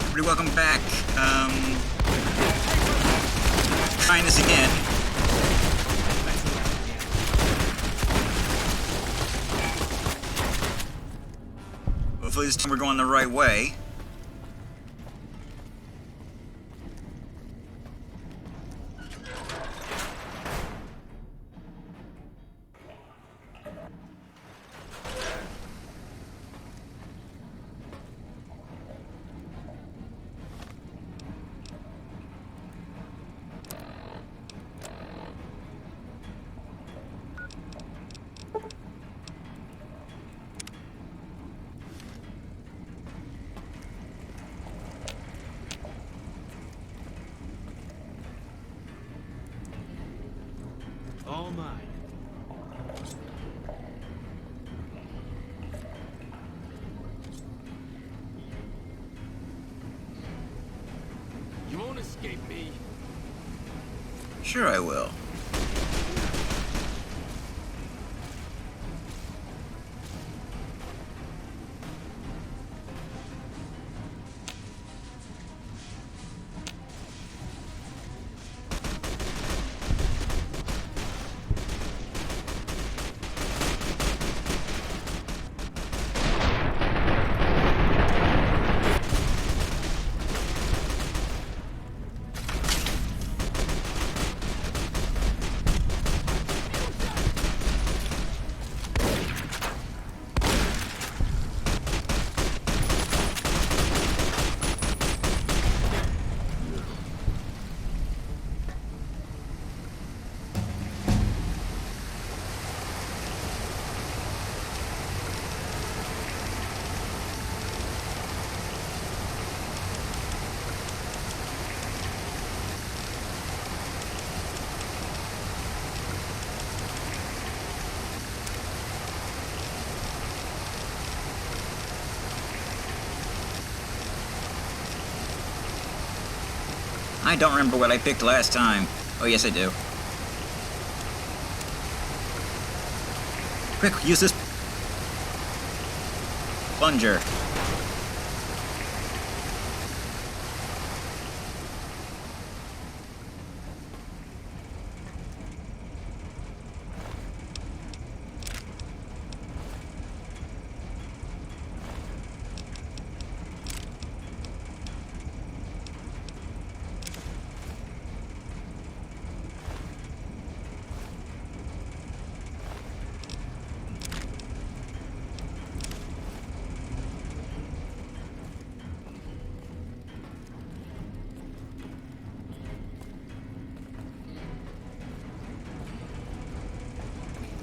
everybody, welcome back. Trying this again. Hopefully this time we're going the right way. All mine. You won't escape me. Sure I will. I don't remember what I picked last time. Oh, yes, I do. Quick, use this plunger.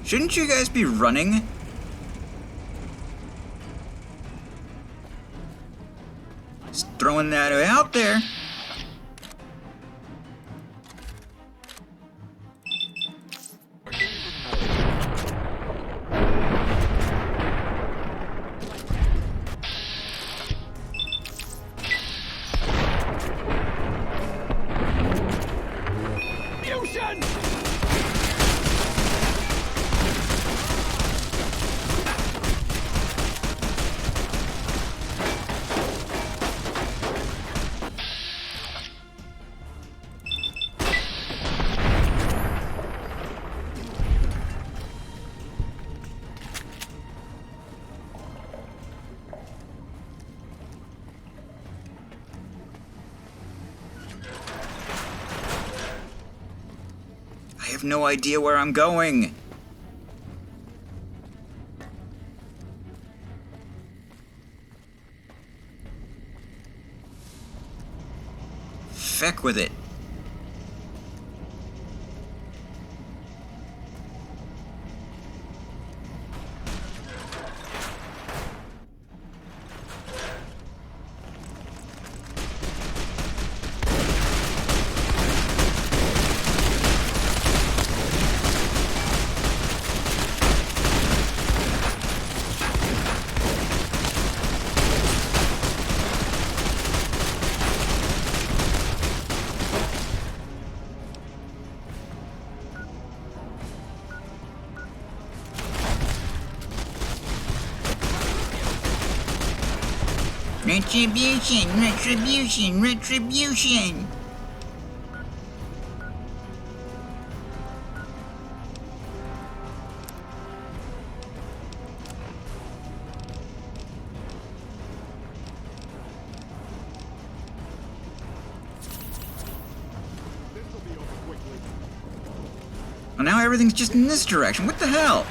Shouldn't you guys be running? Just throwing that out there. Fusion! I have no idea where I'm going. Feck with it. Retribution, retribution, retribution. Well, now everything's just in this direction. What the hell?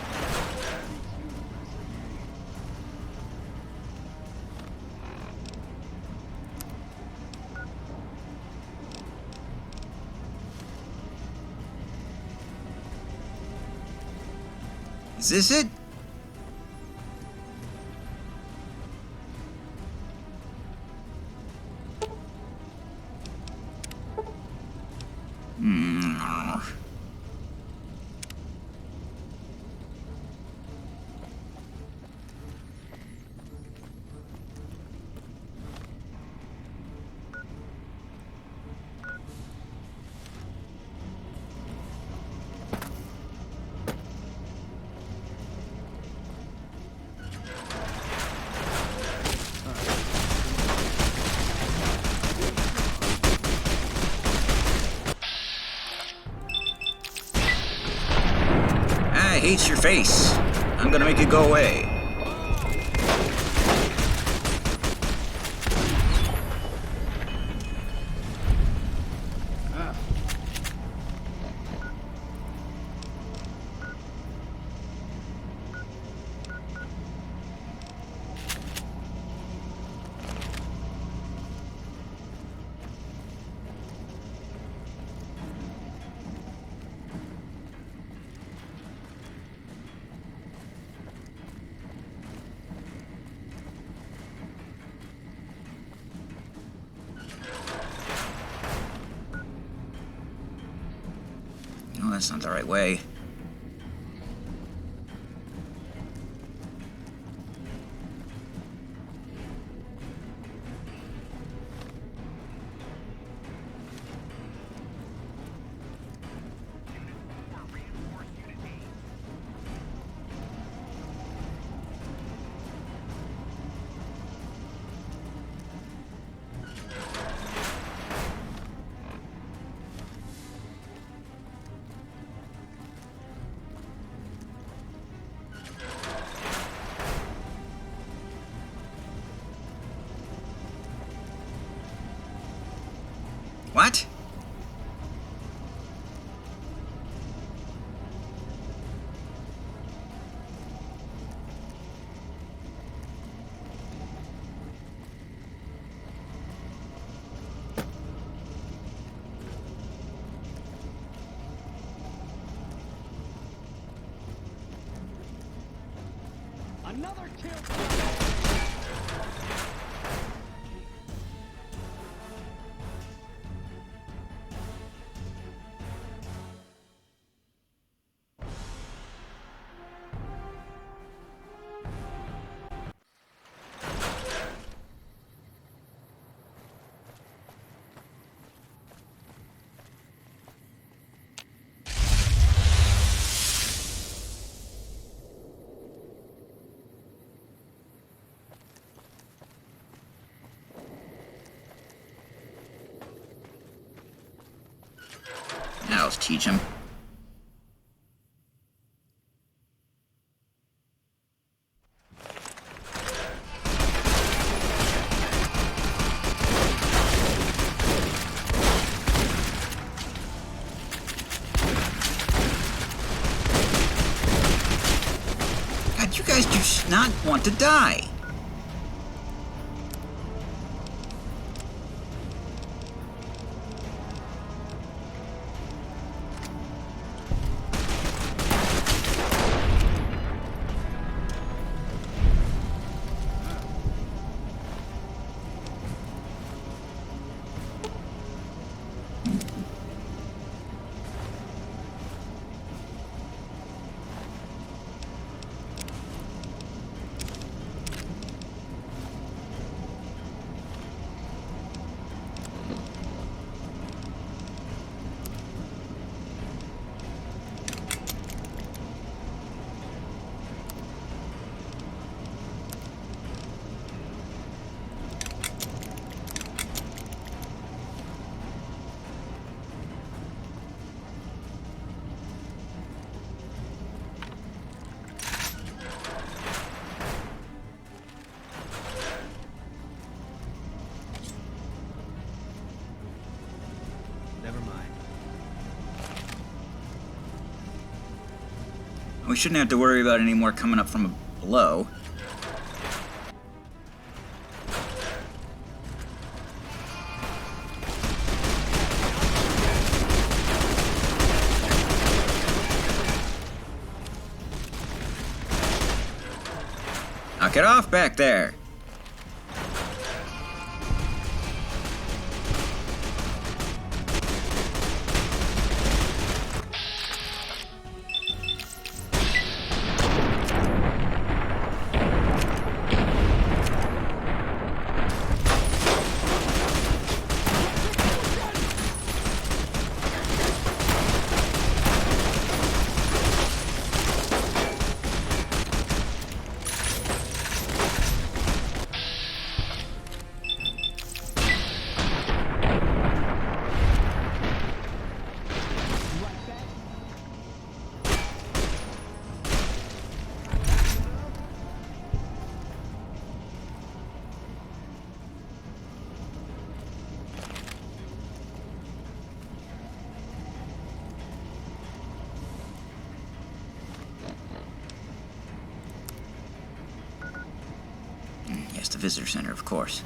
Is this it? I hate your face. I'm gonna make it go away. No, that's not the right way. What? Another kill. Now let's teach him. God, you guys do not want to die. we shouldn't have to worry about any more coming up from below. Knock it off back there! Yes, the visitor center, of course.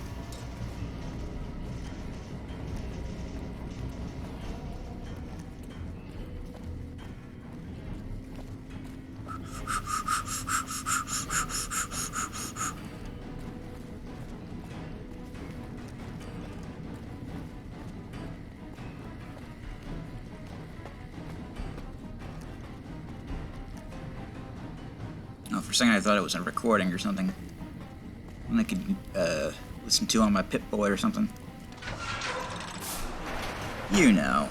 Oh, for a second I thought it was a recording or something. One I could listen to on my Pip-Boy or something. You know.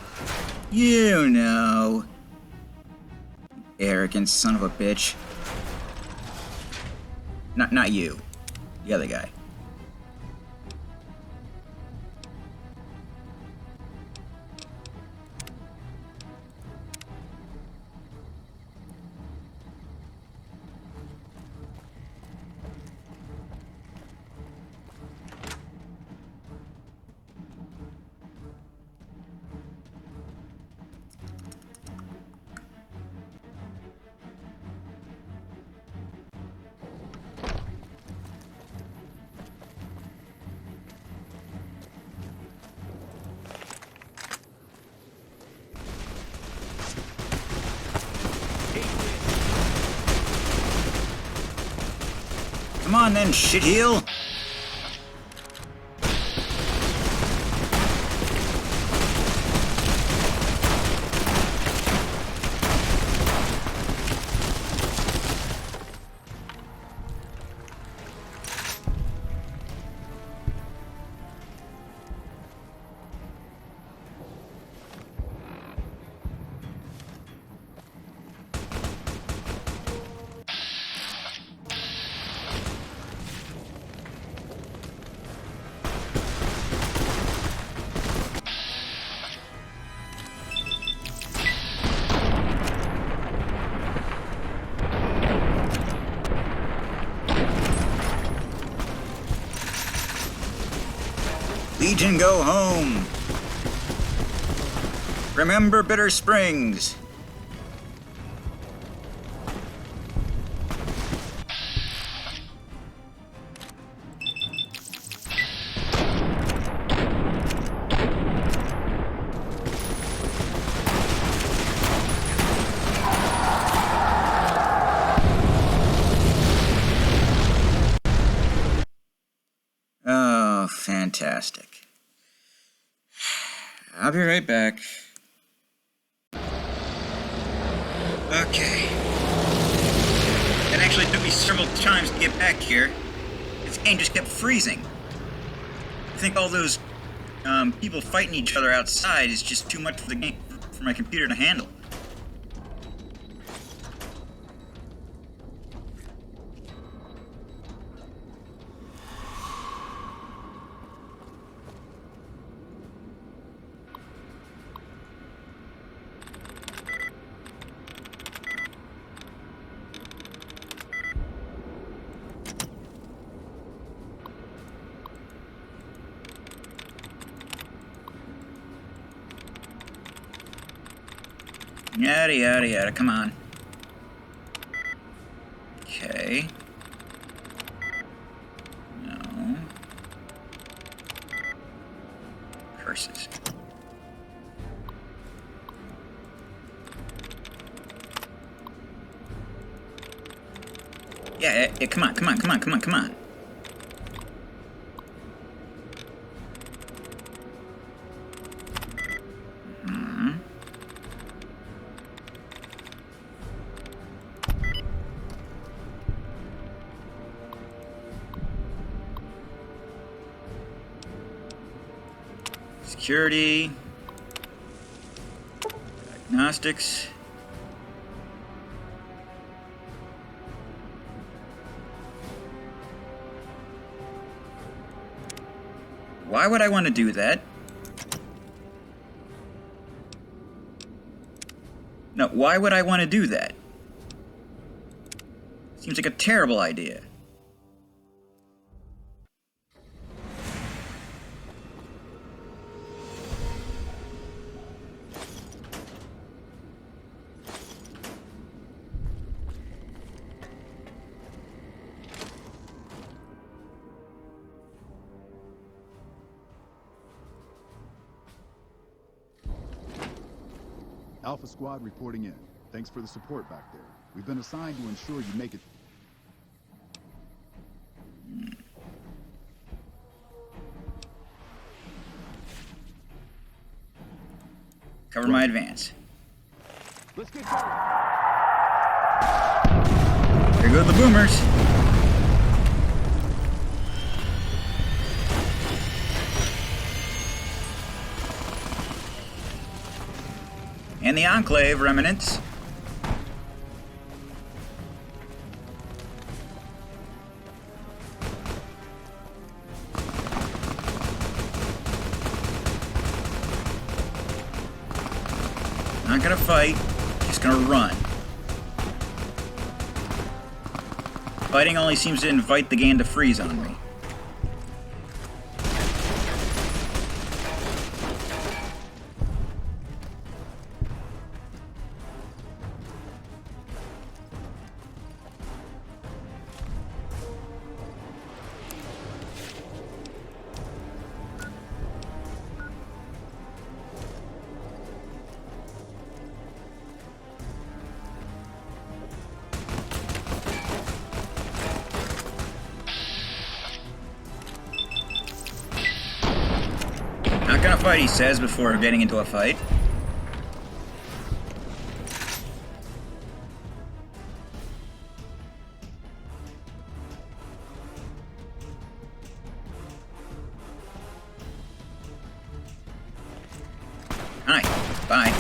You know. Arrogant son of a bitch. Not you. The other guy. Come on then, shitheel! Legion, go home! Remember Bitter Springs! Oh, fantastic. I'll be right back. Okay. It actually took me several times to get back here. This game just kept freezing. I think all those people fighting each other outside is just too much for the game, for my computer to handle. Yada yada yada, come on. way. No. Curses. Yeah, come on, come on, come on, come on, come on. Security. Diagnostics. Why would I want to do that? No, why would I want to do that? Seems like a terrible idea. Alpha Squad reporting in. Thanks for the support back there. We've been assigned to ensure you make it. Cover my advance. Let's get going. Here go the boomers. And the Enclave remnants. Not gonna fight, just gonna run. Fighting only seems to invite the game to freeze on me. Not gonna fight, he says, before getting into a fight. Hi. Bye.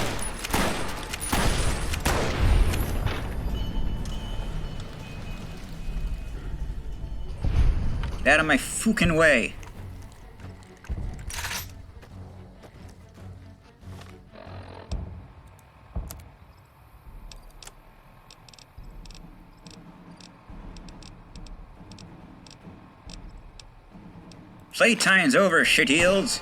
Get out of my fucking way. Playtime's over, shit-eels.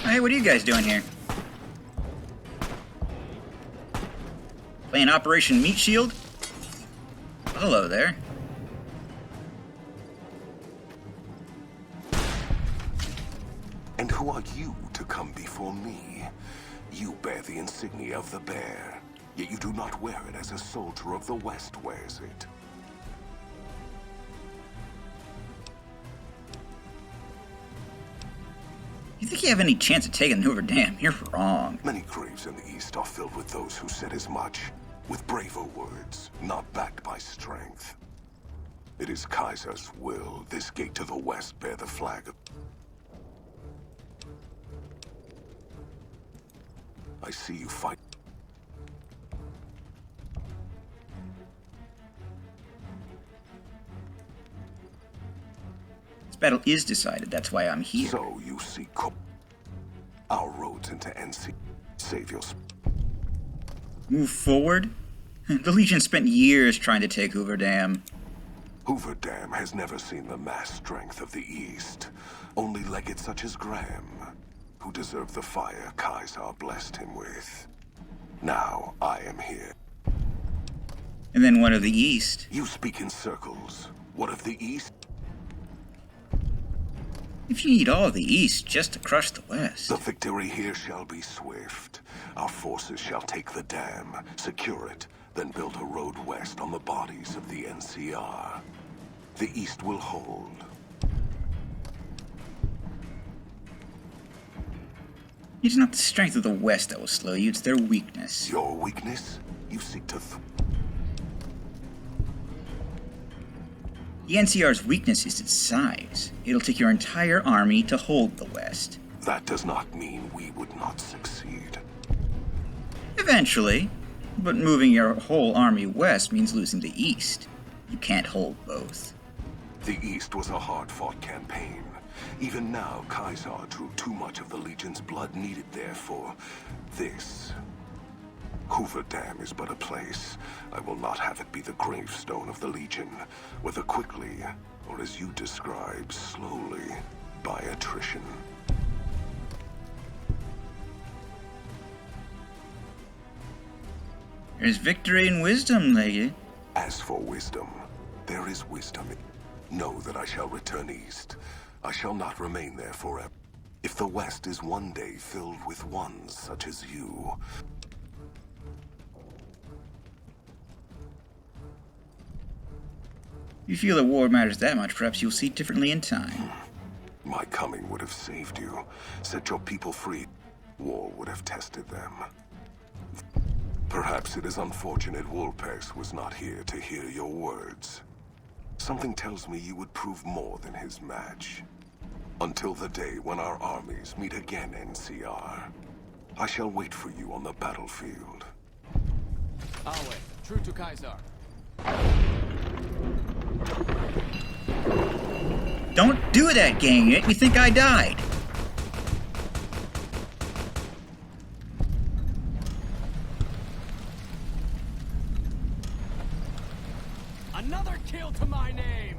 Hey, what are you guys doing here? Playing Operation Meat Shield? Hello there. And who are you to come before me? You bear the insignia of the bear, yet you do not wear it as a soldier of the West wears it. You think you have any chance of taking Hoover Dam? You're wrong. Many graves in the East are filled with those who said as much, with braver words, not backed by strength. It is Kaiser's will this gate to the west bear the flag of... I see you fight. This battle is decided, that's why I'm here. So you seek our roads into NCR. Save your... Move forward? The Legion spent years trying to take Hoover Dam. Hoover Dam has never seen the mass strength of the East. Only legates such as Graham, who deserve the fire Kaiser blessed him with. Now I am here. And then what of the East? You speak in circles. What of the East? If you need all of the East just to crush the West. The victory here shall be swift. Our forces shall take the dam, secure it, then build a road west on the bodies of the NCR. The East will hold. It's not the strength of the West that will slow you, it's their weakness. Your weakness? You seek to... The NCR's weakness is its size. It'll take your entire army to hold the West. That does not mean we would not succeed. Eventually. But moving your whole army west means losing the East. You can't hold both. The East was a hard-fought campaign. Even now, Kaiser drew too much of the Legion's blood needed there for this. Hoover Dam is but a place. I will not have it be the gravestone of the Legion, whether quickly, or as you describe, slowly, by attrition. There's victory in wisdom, lady. As for wisdom, there is wisdom. Know that I shall return east. I shall not remain there forever. If the West is one day filled with ones such as you... If you feel the war matters that much, perhaps you'll see it differently in time. My coming would have saved you, set your people free. War would have tested them. Perhaps it is unfortunate Wolpex was not here to hear your words. Something tells me you would prove more than his match. Until the day when our armies meet again, NCR. I shall wait for you on the battlefield. Awe, true to Kaiser. Don't do that, gang. You think I died. Another kill to my name!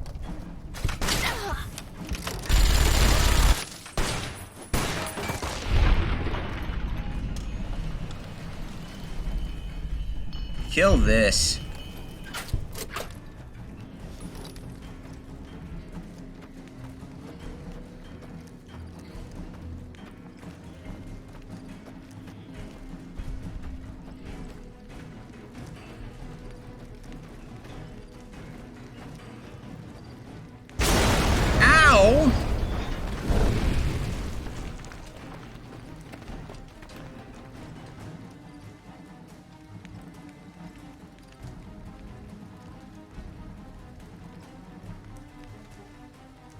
Kill this. Ow!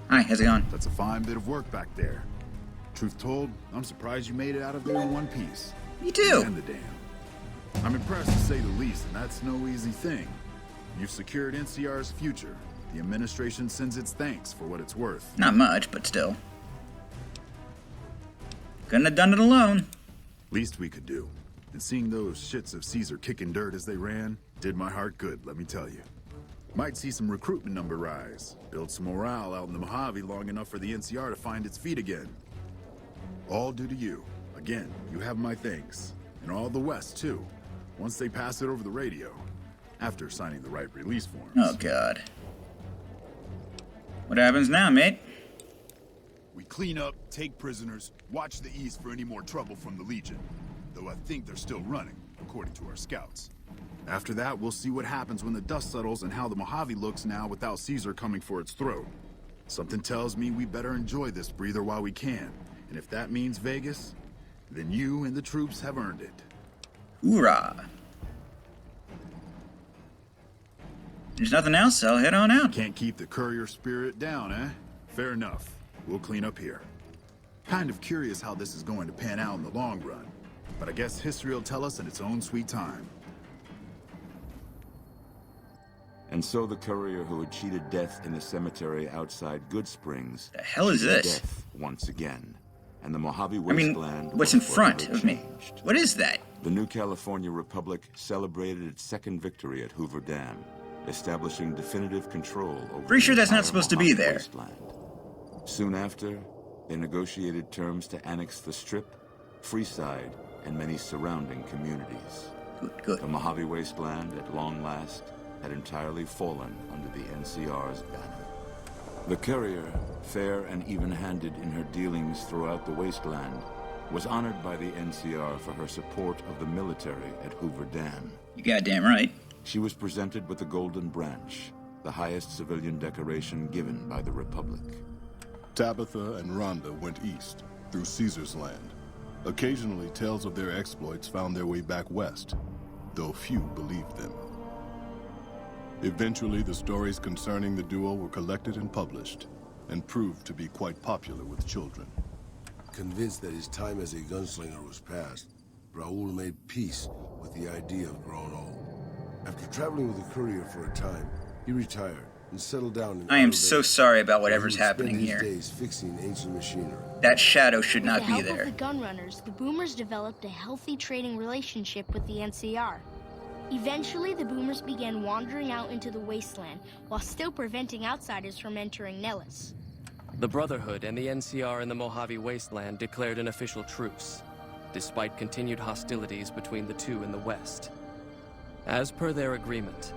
Hi, how's it going? That's a fine bit of work back there. Truth told, I'm surprised you made it out of there in one piece. Me too. And the dam. I'm impressed to say the least, and that's no easy thing. You've secured NCR's future. The administration sends its thanks for what it's worth. Not much, but still. Couldn't have done it alone. Least we could do. And seeing those shits of Caesar kicking dirt as they ran did my heart good, let me tell you. Might see some recruitment number rise. Build some morale out in the Mojave long enough for the NCR to find its feet again. All due to you. Again, you have my thanks. And all the West, too. Once they pass it over the radio. After signing the right release forms. Oh, God. What happens now, mate? We clean up, take prisoners, watch the East for any more trouble from the Legion. Though I think they're still running, according to our scouts. After that, we'll see what happens when the dust settles and how the Mojave looks now without Caesar coming for its throat. Something tells me we better enjoy this breather while we can, And if that means Vegas, then you and the troops have earned it. Hoorah. There's nothing else, I'll head on out. Can't keep the courier spirit down, eh? Fair enough. We'll clean up here. Kind of curious how this is going to pan out in the long run. But I guess history will tell us in its own sweet time. And so the courier who had cheated death in the cemetery outside Good Springs... The hell is cheated this? Death once again. And the Mojave I mean, Wasteland... what's in was front forever of me? changed. What is that? The new California Republic celebrated its second victory at Hoover Dam, establishing definitive control over Pretty sure the that's not entire supposed to be Mojave there. Wasteland. Soon after, they negotiated terms to annex the Strip, Freeside, and many surrounding communities. Good. The Mojave Wasteland, at long last, had entirely fallen under the NCR's banner. The courier, fair and even-handed in her dealings throughout the wasteland, was honored by the NCR for her support of the military at Hoover Dam. You goddamn right. She was presented with the Golden Branch, the highest civilian decoration given by the Republic. Tabitha and Rhonda went east, through Caesar's land. Occasionally, tales of their exploits found their way back west, though few believed them. Eventually, the stories concerning the duo were collected and published, and proved to be quite popular with children. Convinced that his time as a gunslinger was past, Raoul made peace with the idea of growing old. After traveling with the courier for a time, he retired and settled down in I am outer so Vegas, sorry about where he whatever's would spend happening his here. days fixing ancient machinery. That shadow should not With be the help there. of the gun runners, the Boomers developed a healthy trading relationship with the NCR. Eventually, the Boomers began wandering out into the wasteland, while still preventing outsiders from entering Nellis. The Brotherhood and the NCR in the Mojave Wasteland declared an official truce, despite continued hostilities between the two in the west. As per their agreement,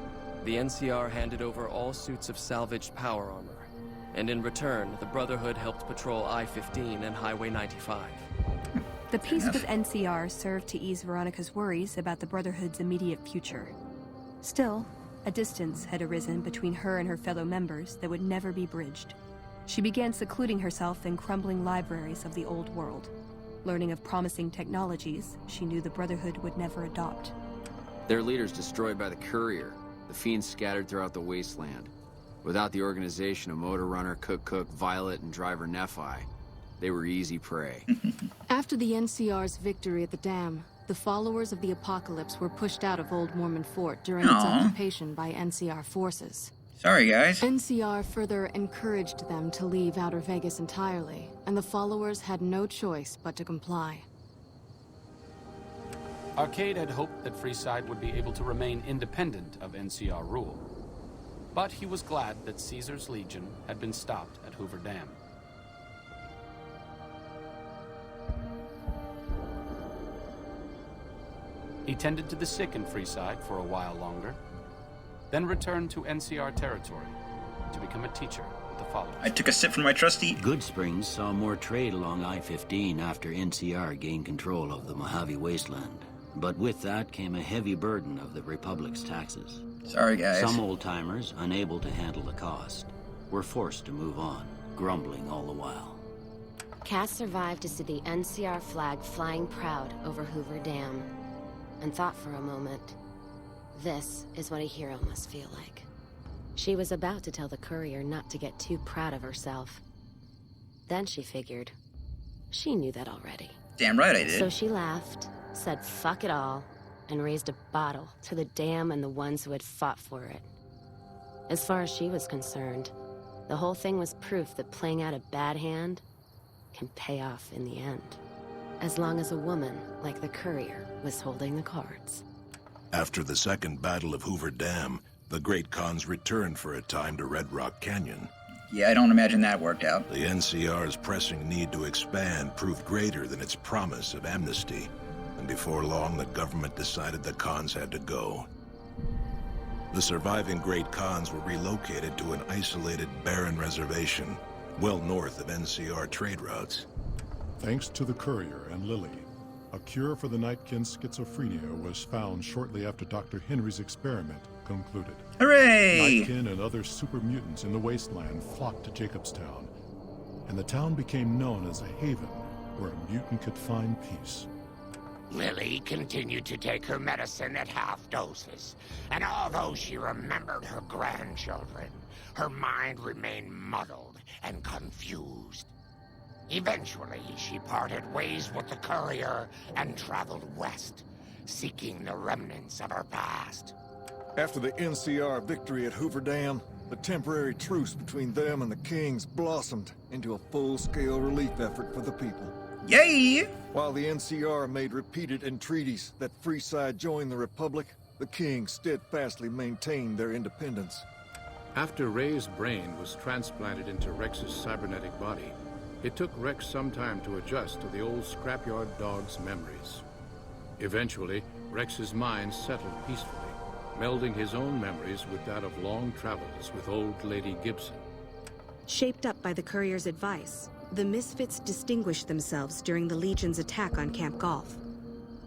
the NCR handed over all suits of salvaged power armor, and in return, the Brotherhood helped patrol I-15 and Highway 95. The peace with NCR served to ease Veronica's worries about the Brotherhood's immediate future. Still, a distance had arisen between her and her fellow members that would never be bridged. She began secluding herself in crumbling libraries of the old world, learning of promising technologies she knew the Brotherhood would never adopt. Their leaders destroyed by the courier, the fiends scattered throughout the wasteland. Without the organization of Motor Runner, Cook, Violet, and Driver Nephi, they were easy prey. After the NCR's victory at the dam, the followers of the Apocalypse were pushed out of Old Mormon Fort during its occupation by NCR forces. Sorry, guys. NCR further encouraged them to leave Outer Vegas entirely, and the followers had no choice but to comply. Arcade had hoped that Freeside would be able to remain independent of NCR rule. But he was glad that Caesar's Legion had been stopped at Hoover Dam. He tended to the sick in Freeside for a while longer, then returned to NCR territory to become a teacher with the followers. I took a sip from my trusty... Good Springs saw more trade along I-15 after NCR gained control of the Mojave Wasteland. But with that came a heavy burden of the Republic's taxes. Sorry, guys. Some old-timers, unable to handle the cost, were forced to move on, grumbling all the while. Cass survived to see the NCR flag flying proud over Hoover Dam, and thought for a moment, this is what a hero must feel like. She was about to tell the courier not to get too proud of herself. Then she figured, she knew that already. Damn right I did. So she laughed, said fuck it all, and raised a bottle to the dam and the ones who had fought for it. As far as she was concerned, the whole thing was proof that playing out a bad hand can pay off in the end. As long as a woman, like the courier, was holding the cards. After the Second Battle of Hoover Dam, the Great Khans returned for a time to Red Rock Canyon. Yeah, I don't imagine that worked out. The NCR's pressing need to expand proved greater than its promise of amnesty, and before long the government decided the Khans had to go. The surviving Great Khans were relocated to an isolated, barren reservation, well north of NCR trade routes. Thanks to the courier and Lily, a cure for the Nightkin's schizophrenia was found shortly after Dr. Henry's experiment concluded. Hooray! Nightkin and other super mutants in the wasteland flocked to Jacobstown, and the town became known as a haven where a mutant could find peace. Lily continued to take her medicine at half doses, and although she remembered her grandchildren, her mind remained muddled and confused. Eventually, she parted ways with the courier and traveled west, seeking the remnants of her past. After the NCR victory at Hoover Dam, the temporary truce between them and the Kings blossomed into a full-scale relief effort for the people. Yay! While the NCR made repeated entreaties that Freeside join the Republic, the Kings steadfastly maintained their independence. After Ray's brain was transplanted into Rex's cybernetic body, it took Rex some time to adjust to the old scrapyard dog's memories. Eventually, Rex's mind settled peacefully, melding his own memories with that of long travels with old Lady Gibson. Shaped up by the courier's advice, the Misfits distinguished themselves during the Legion's attack on Camp Golf.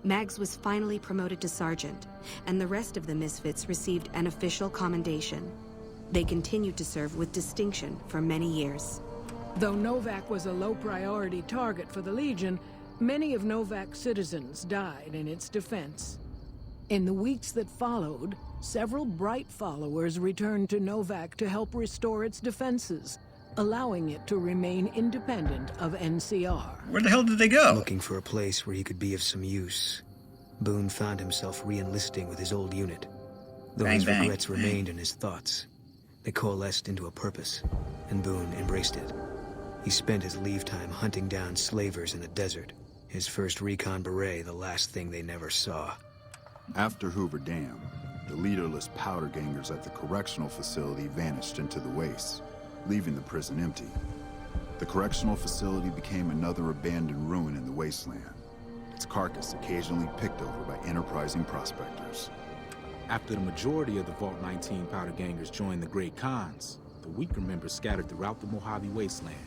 Mags was finally promoted to sergeant, and the rest of the Misfits received an official commendation. They continued to serve with distinction for many years. Though Novak was a low-priority target for the Legion, many of Novak's citizens died in its defense. In the weeks that followed, several bright followers returned to Novak to help restore its defenses, allowing it to remain independent of NCR. Where the hell did they go? Looking for a place where he could be of some use. Boone found himself re-enlisting with his old unit. Though his regrets remained in his thoughts, they coalesced into a purpose, and Boone embraced it. He spent his leave time hunting down slavers in the desert. His first recon beret, the last thing they never saw. After Hoover Dam, the leaderless powder gangers at the correctional facility vanished into the wastes, leaving the prison empty. The correctional facility became another abandoned ruin in the wasteland, its carcass occasionally picked over by enterprising prospectors. After the majority of the Vault 19 powder gangers joined the Great Khans, the weaker members scattered throughout the Mojave Wasteland.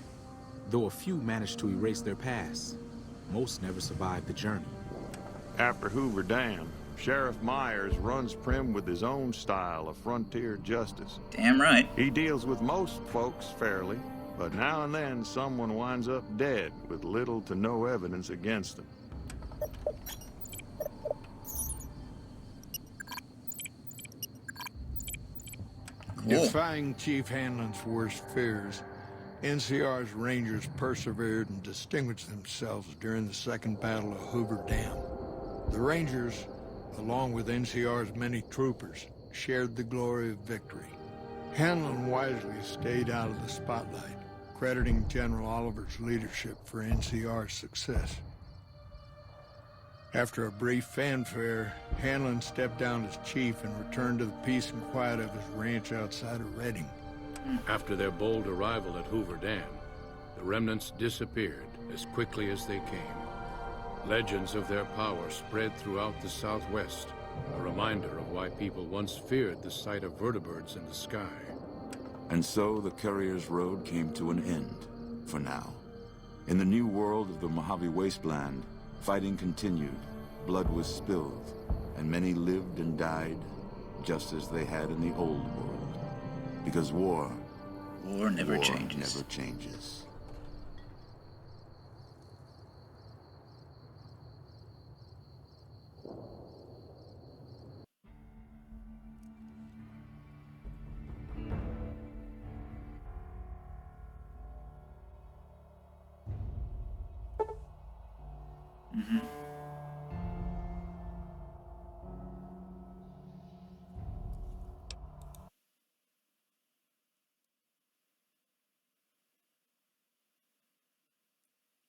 Though a few managed to erase their past, most never survived the journey. After Hoover Dam, Sheriff Myers runs Prim with his own style of frontier justice. Damn right. He deals with most folks fairly, but now and then someone winds up dead with little to no evidence against them. Defying Chief Hanlon's worst fears, NCR's Rangers persevered and distinguished themselves during the Second Battle of Hoover Dam. The Rangers, along with NCR's many troopers, shared the glory of victory. Hanlon wisely stayed out of the spotlight, crediting General Oliver's leadership for NCR's success. After a brief fanfare, Hanlon stepped down as chief and returned to the peace and quiet of his ranch outside of Redding. After their bold arrival at Hoover Dam, the remnants disappeared as quickly as they came. Legends of their power spread throughout the Southwest, a reminder of why people once feared the sight of vertibirds in the sky. And so the Courier's Road came to an end, for now. In the new world of the Mojave Wasteland, fighting continued, blood was spilled, and many lived and died just as they had in the old world. Because war never changes. Never changes.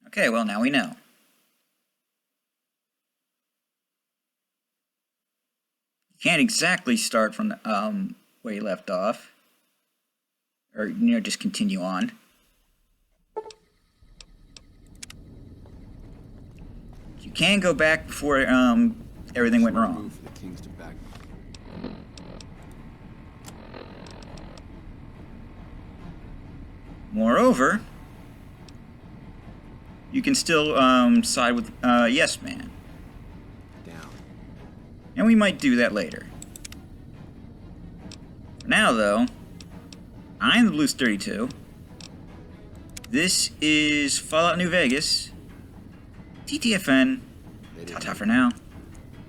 Okay, well, now we know. You can't exactly start from the, where you left off. Or, just continue on. You can go back before, everything went wrong. Moreover, you can still side with Yes Man. Down. And we might do that later. For now, though, I'm the Blues 32. This is Fallout New Vegas. TTFN. Ta-ta for now.